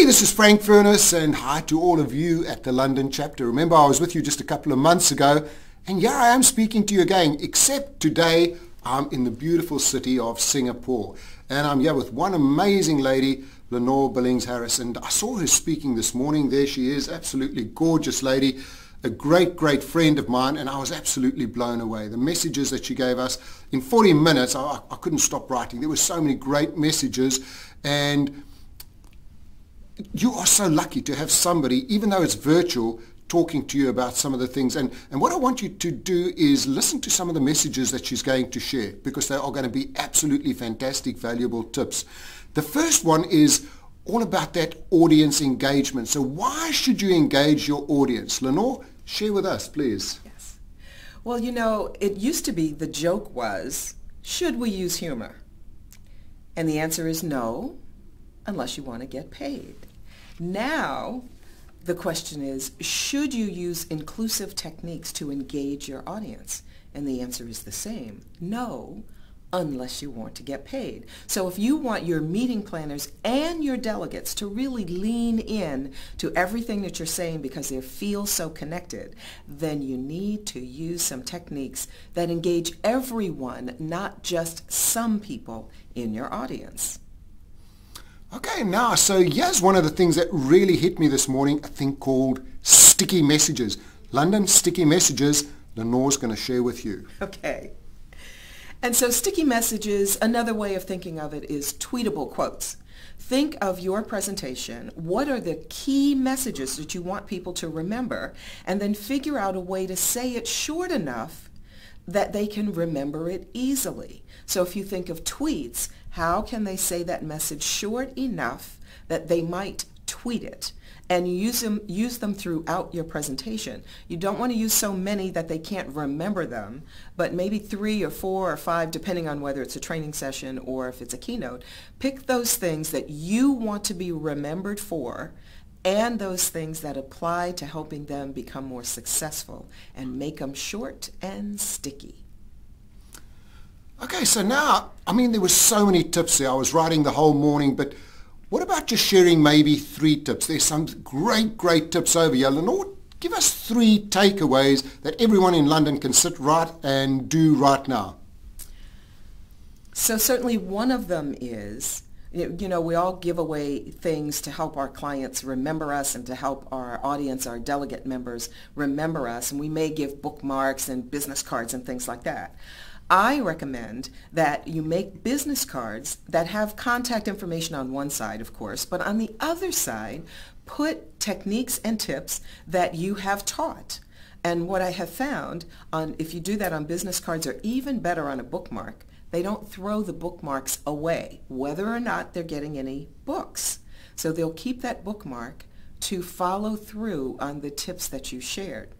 Hey, this is Frank Furness, and hi to all of you at the London chapter. Remember, I was with you just a couple of months ago, and here I am speaking to you again, except today I'm in the beautiful city of Singapore. And I'm here with one amazing lady, Lenore Harris, and I saw her speaking this morning. There she is, absolutely gorgeous lady, a great friend of mine, and I was absolutely blown away. The messages that she gave us in 40 minutes, I couldn't stop writing. There were so many great messages, and you are so lucky to have somebody, even though it's virtual, talking to you about some of the things. And what I want you to do is listen to some of the messages that she's going to share, because they are going to be absolutely fantastic, valuable tips. The first one is all about that audience engagement. So why should you engage your audience? Lenore, share with us, please. Yes. Well, you know, it used to be the joke was, should we use humor? And the answer is no, unless you want to get paid. Now, the question is, should you use inclusive techniques to engage your audience? And the answer is the same, no, unless you want to get paid. So if you want your meeting planners and your delegates to really lean in to everything that you're saying because they feel so connected, then you need to use some techniques that engage everyone, not just some people in your audience. Okay, now, so here's one of the things that really hit me this morning, a thing called sticky messages. London sticky messages, Lenore's going to share with you. Okay. And so sticky messages, another way of thinking of it is tweetable quotes. Think of your presentation. What are the key messages that you want people to remember? And then figure out a way to say it short enough that they can remember it easily. So if you think of tweets, how can they say that message short enough that they might tweet it? And you use them throughout your presentation. You don't want to use so many that they can't remember them, but maybe 3 or 4 or 5, depending on whether it's a training session or if it's a keynote. Pick those things that you want to be remembered for, and those things that apply to helping them become more successful, and make them short and sticky. Okay, so now, I mean, there were so many tips there. I was writing the whole morning, but what about just sharing maybe 3 tips? There's some great tips over here. Lenore, give us 3 takeaways that everyone in London can sit right and do right now. So certainly one of them is, you know, we all give away things to help our clients remember us and to help our audience, our delegate members remember us, and we may give bookmarks and business cards and things like that. I recommend that you make business cards that have contact information on one side, of course, but on the other side, put techniques and tips that you have taught. And what I have found, if you do that on business cards, or even better on a bookmark, they don't throw the bookmarks away, whether or not they're getting any books. So they'll keep that bookmark to follow through on the tips that you shared.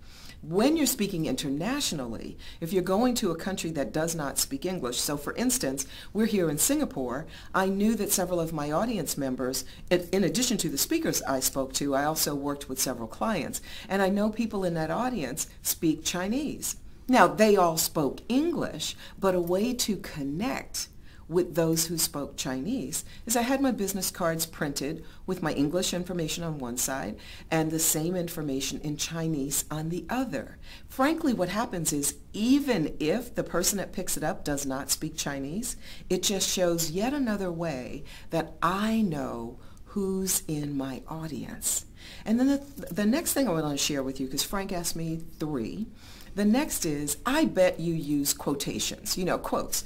When you're speaking internationally, if you're going to a country that does not speak English, so for instance, we're here in Singapore, I knew that several of my audience members, in addition to the speakers I spoke to, I also worked with several clients, and I know people in that audience speak Chinese. Now, they all spoke English, but a way to connect with those who spoke Chinese is I had my business cards printed with my English information on one side and the same information in Chinese on the other. Frankly, what happens is even if the person that picks it up does not speak Chinese, it just shows yet another way that I know who's in my audience. And then the next thing I want to share with you, because Frank asked me 3, the next is, I bet you use quotations, you know, quotes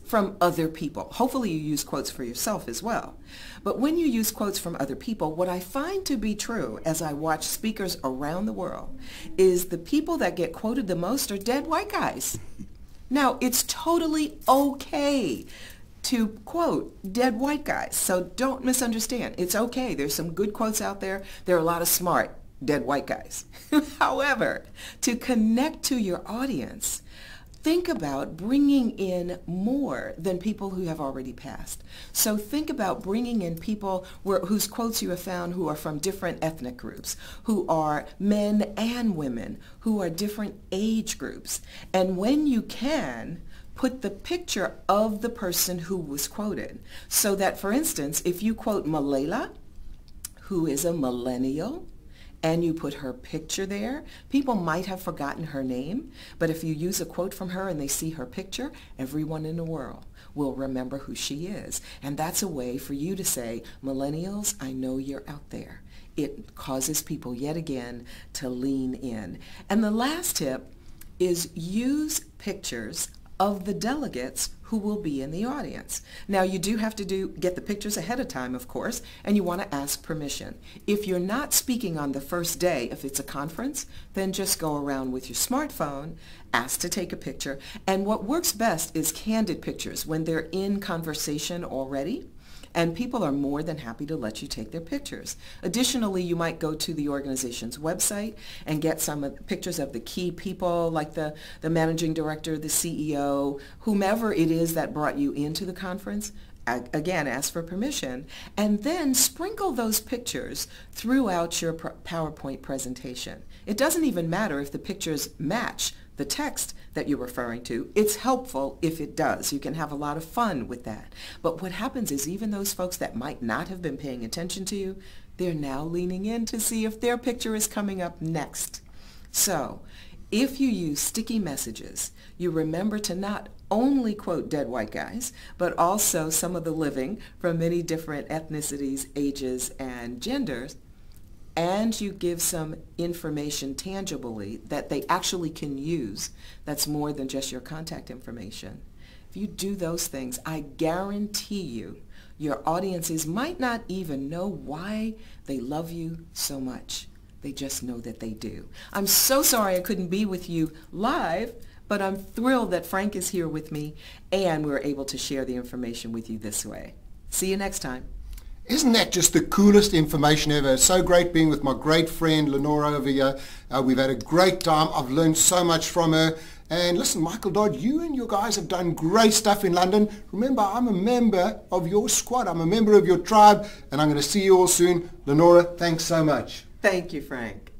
from other people. Hopefully you use quotes for yourself as well. But when you use quotes from other people, what I find to be true as I watch speakers around the world is the people that get quoted the most are dead white guys. Now, it's totally okay to quote dead white guys, so don't misunderstand. It's okay. There's some good quotes out there. There are a lot of smart dead white guys. However, to connect to your audience, think about bringing in more than people who have already passed. So think about bringing in people whose quotes you have found who are from different ethnic groups, who are men and women, who are different age groups. And when you can, put the picture of the person who was quoted. So that, for instance, if you quote Malayla, who is a millennial, and you put her picture there, people might have forgotten her name, but if you use a quote from her and they see her picture, everyone in the world will remember who she is. And that's a way for you to say, millennials, I know you're out there. It causes people yet again to lean in. And the last tip is use pictures of the delegates who will be in the audience. Now you do have to get the pictures ahead of time, of course, and you want to ask permission. If you're not speaking on the first day, if it's a conference, then just go around with your smartphone, ask to take a picture, and what works best is candid pictures when they're in conversation already. And people are more than happy to let you take their pictures. Additionally, you might go to the organization's website and get some pictures of the key people, like the managing director, the CEO, whomever it is that brought you into the conference. Again, ask for permission, and then sprinkle those pictures throughout your PowerPoint presentation. It doesn't even matter if the pictures match the text that you're referring to. It's helpful if it does. You can have a lot of fun with that. But what happens is even those folks that might not have been paying attention to you, they're now leaning in to see if their picture is coming up next. So if you use sticky messages, you remember to not only quote dead white guys, but also some of the living from many different ethnicities, ages, and genders, and you give some information tangibly that they actually can use that's more than just your contact information. If you do those things, I guarantee you, your audiences might not even know why they love you so much. They just know that they do. I'm so sorry I couldn't be with you live, but I'm thrilled that Frank is here with me and we're able to share the information with you this way. See you next time. Isn't that just the coolest information ever? It's so great being with my great friend Lenore over here. We've had a great time. I've learned so much from her. And listen, Michael Dodd, you and your guys have done great stuff in London. Remember, I'm a member of your squad. I'm a member of your tribe, and I'm going to see you all soon. Lenore, thanks so much. Thank you, Frank.